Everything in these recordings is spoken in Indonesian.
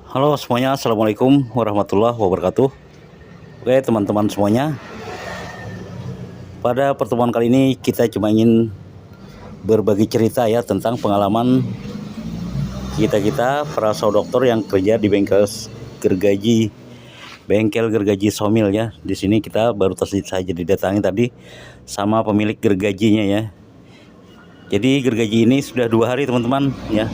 Halo semuanya, assalamualaikum warahmatullahi wabarakatuh. Oke teman-teman semuanya, pada pertemuan kali ini kita cuma ingin berbagi cerita ya tentang pengalaman kita para saudara dokter yang kerja di gergaji bengkel gergaji Somil ya. Di sini kita baru saja didatangi tadi sama pemilik gergajinya ya. Jadi gergaji ini sudah 2 hari teman-teman ya.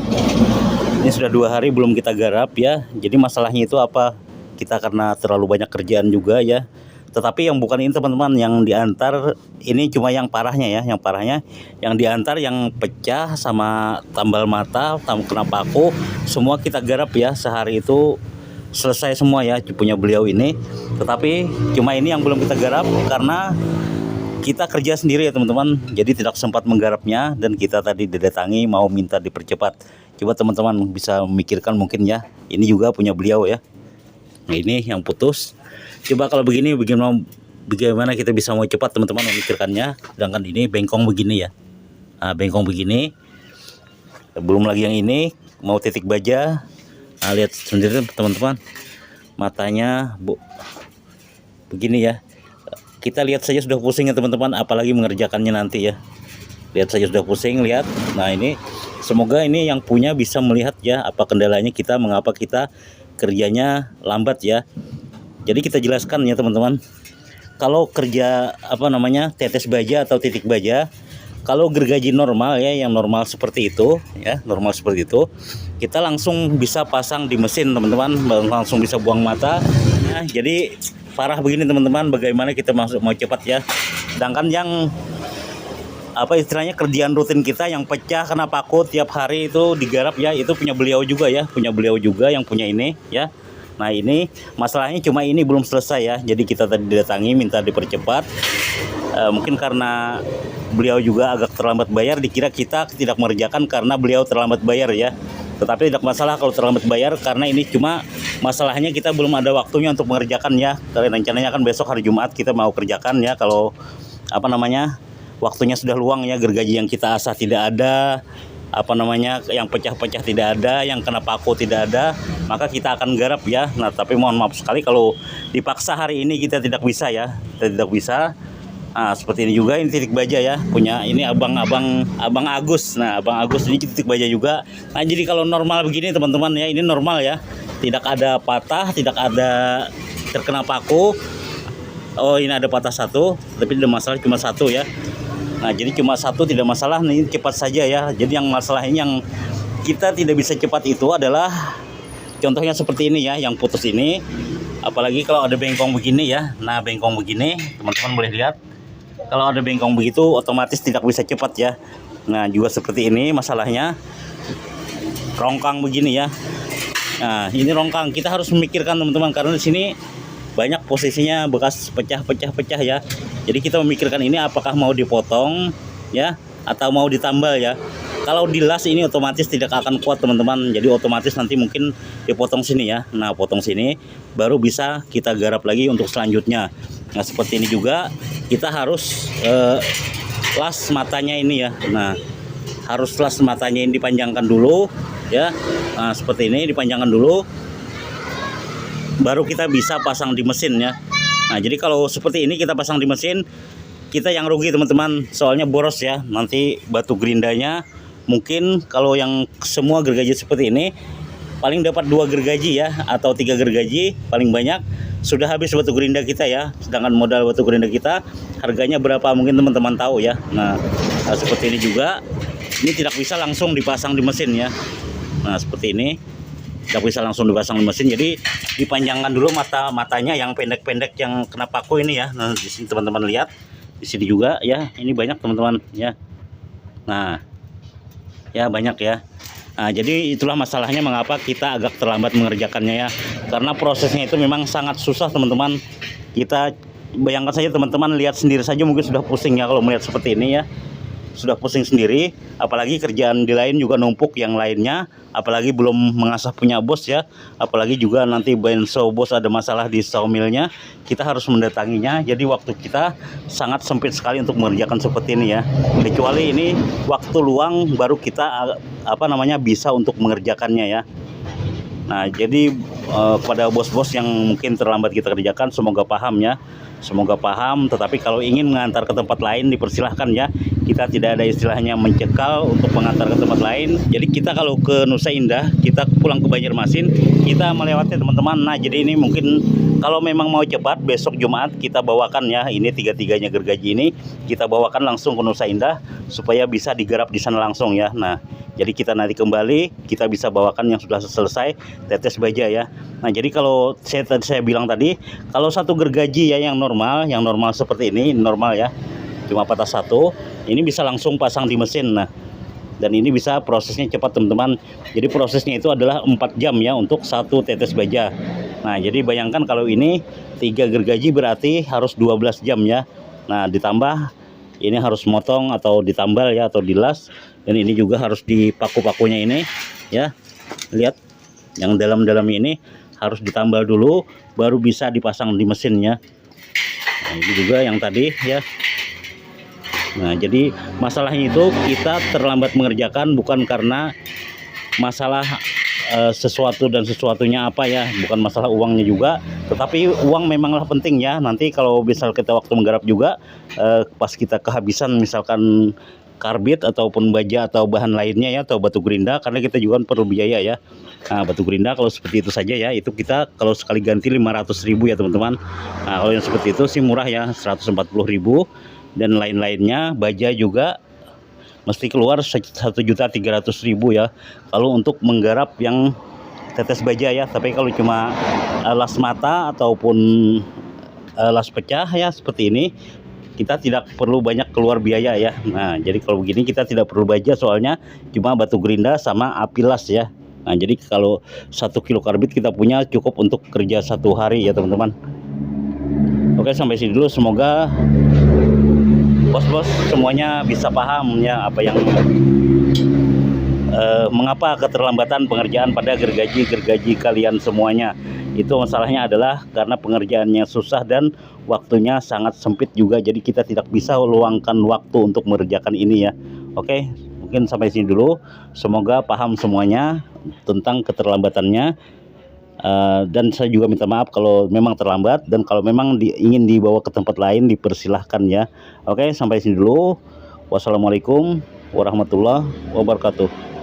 Ini sudah 2 hari belum kita garap ya. Jadi masalahnya itu apa? Kita karena terlalu banyak kerjaan juga ya. Tetapi yang bukan ini teman-teman, yang diantar ini cuma yang parahnya ya. Yang parahnya yang diantar yang pecah sama tambal mata, kena paku, semua kita garap ya. Sehari itu selesai semua ya punya beliau ini. Tetapi cuma ini yang belum kita garap karena kita kerja sendiri ya teman-teman, jadi tidak sempat menggarapnya dan kita tadi didatangi mau minta dipercepat. Coba teman-teman bisa memikirkan mungkin ya, ini juga punya beliau ya. Nah ini yang putus. Coba kalau begini bagaimana kita bisa mau cepat teman-teman memikirkannya, sedangkan ini bengkong begini ya. Nah, bengkong begini. Belum lagi yang ini mau titik baja. Nah, lihat sendiri teman-teman, matanya begini ya. Kita lihat saja sudah pusing ya teman-teman, apalagi mengerjakannya nanti ya. Lihat saja sudah pusing, lihat. Nah ini semoga ini yang punya bisa melihat ya apa kendalanya kita, mengapa kita kerjanya lambat ya. Jadi kita jelaskan ya teman-teman. Kalau kerja tetes baja atau titik baja, kalau gergaji normal ya, yang normal seperti itu ya, normal seperti itu, kita langsung bisa pasang di mesin teman-teman, langsung bisa buang mata ya. Jadi parah begini teman-teman, bagaimana kita mau cepat ya. Sedangkan yang istilahnya kerjaan rutin kita yang pecah kena paku tiap hari itu digarap ya, itu punya beliau juga ya, punya beliau juga yang punya ini ya. Nah ini masalahnya cuma ini belum selesai ya, jadi kita tadi didatangi minta dipercepat. Mungkin karena beliau juga agak terlambat bayar, dikira kita tidak mengerjakan karena beliau terlambat bayar ya. Tetapi tidak masalah kalau terlambat bayar, karena ini cuma masalahnya kita belum ada waktunya untuk mengerjakan ya. Karena rencananya kan besok hari Jumat kita mau kerjakan ya. Kalau waktunya sudah luang ya, gergaji yang kita asah tidak ada, yang pecah-pecah tidak ada, yang kena paku tidak ada, maka kita akan garap ya. Nah tapi mohon maaf sekali kalau dipaksa hari ini kita tidak bisa ya, kita tidak bisa. Nah seperti ini juga, ini titik baja ya, punya ini abang Agus. Nah abang Agus ini titik baja juga. Nah jadi kalau normal begini teman-teman ya, ini normal ya, tidak ada patah, tidak ada terkena paku. Oh ini ada patah satu, tapi tidak masalah, cuma satu ya. Nah jadi cuma satu tidak masalah, ini cepat saja ya. Jadi yang masalahnya yang kita tidak bisa cepat itu adalah contohnya seperti ini ya, yang putus ini. Apalagi kalau ada bengkong begini ya. Nah bengkong begini teman-teman boleh lihat, kalau ada bengkong begitu otomatis tidak bisa cepat ya. Nah juga seperti ini masalahnya, rongkang begini ya. Nah ini rongkang, kita harus memikirkan teman-teman, karena di sini banyak posisinya bekas pecah ya. Jadi kita memikirkan ini apakah mau dipotong ya atau mau ditambal ya. Kalau dilas ini otomatis tidak akan kuat teman-teman, jadi otomatis nanti mungkin dipotong sini ya. Nah potong sini baru bisa kita garap lagi untuk selanjutnya. Nah seperti ini juga kita harus las matanya ini ya. Nah harus las matanya ini dipanjangkan dulu ya. Nah seperti ini dipanjangkan dulu, baru kita bisa pasang di mesin ya. Nah jadi kalau seperti ini kita pasang di mesin, kita yang rugi teman-teman, soalnya boros ya. Nanti batu gerindanya mungkin kalau yang semua gergaji seperti ini paling dapat 2 gergaji ya, atau 3 gergaji paling banyak, sudah habis batu gerinda kita ya. Sedangkan modal batu gerinda kita harganya berapa mungkin teman-teman tahu ya. Nah seperti ini juga, ini tidak bisa langsung dipasang di mesin ya. Nah seperti ini tidak bisa langsung dipasang di mesin, jadi dipanjangkan dulu matanya yang pendek-pendek yang kena paku ini ya. Nah di sini teman-teman lihat, di sini juga ya, ini banyak teman-teman ya. Nah ya banyak ya. Nah jadi itulah masalahnya mengapa kita agak terlambat mengerjakannya ya, karena prosesnya itu memang sangat susah teman-teman. Kita bayangkan saja teman-teman, lihat sendiri saja mungkin sudah pusing ya kalau melihat seperti ini ya, sudah pusing sendiri. Apalagi kerjaan di lain juga numpuk yang lainnya, apalagi belum mengasah punya bos ya, apalagi juga nanti benso bos ada masalah di sawmillnya, kita harus mendatanginya. Jadi waktu kita sangat sempit sekali untuk mengerjakan seperti ini ya, kecuali ini waktu luang baru kita bisa untuk mengerjakannya ya. Nah, jadi pada bos-bos yang mungkin terlambat kita kerjakan, semoga paham ya. Semoga paham, tetapi kalau ingin mengantar ke tempat lain dipersilahkan ya. Kita tidak ada istilahnya mencekal untuk mengantar ke tempat lain. Jadi kita kalau ke Nusa Indah, kita pulang ke Banjarmasin, kita melewati teman-teman. Nah, jadi ini mungkin kalau memang mau cepat, besok Jumat kita bawakan ya. Ini tiga-tiganya gergaji ini kita bawakan langsung ke Nusa Indah supaya bisa digarap di sana langsung ya. Nah, jadi kita nanti kembali, kita bisa bawakan yang sudah selesai tetes baja ya. Nah, jadi kalau saya bilang tadi, kalau satu gergaji ya yang normal seperti ini, normal ya, cuma patah satu, ini bisa langsung pasang di mesin. Nah, dan ini bisa prosesnya cepat teman-teman. Jadi prosesnya itu adalah 4 jam ya untuk satu tetes baja. Nah, jadi bayangkan kalau ini 3 gergaji berarti harus 12 jam ya. Nah, ditambah ini harus motong atau ditambal ya, atau dilas, dan ini juga harus dipaku-pakunya ini ya. Lihat yang dalam-dalam ini harus ditambal dulu baru bisa dipasang di mesinnya. Nah, ini juga yang tadi ya. Nah, jadi masalahnya itu kita terlambat mengerjakan bukan karena masalah sesuatu dan sesuatunya apa ya, bukan masalah uangnya juga, tetapi uang memanglah penting ya. Nanti kalau misal kita waktu menggarap juga pas kita kehabisan misalkan karbit ataupun baja atau bahan lainnya ya, atau batu gerinda, karena kita juga perlu biaya ya. Nah, batu gerinda kalau seperti itu saja ya, itu kita kalau sekali ganti 500.000 ya teman-teman. Nah, kalau yang seperti itu sih murah ya, 140.000, dan lain-lainnya. Baja juga mesti keluar 1.300.000 ya kalau untuk menggarap yang tetes baja ya. Tapi kalau cuma las mata ataupun las pecah ya seperti ini, kita tidak perlu banyak keluar biaya ya. Nah, jadi kalau begini kita tidak perlu baja, soalnya cuma batu gerinda sama api las ya. Nah, jadi kalau 1 kilo karbit kita punya cukup untuk kerja 1 hari ya teman-teman. Oke, sampai sini dulu. Semoga bos-bos semuanya bisa paham ya apa yang mengapa keterlambatan pengerjaan pada gergaji kalian semuanya. Itu masalahnya adalah karena pengerjaannya susah dan waktunya sangat sempit juga, jadi kita tidak bisa luangkan waktu untuk mengerjakan ini ya. Oke, mungkin sampai sini dulu. Semoga paham semuanya tentang keterlambatannya. Dan saya juga minta maaf kalau memang terlambat, dan kalau memang ingin dibawa ke tempat lain dipersilahkan ya. Oke, sampai sini dulu. Wassalamualaikum warahmatullahi wabarakatuh.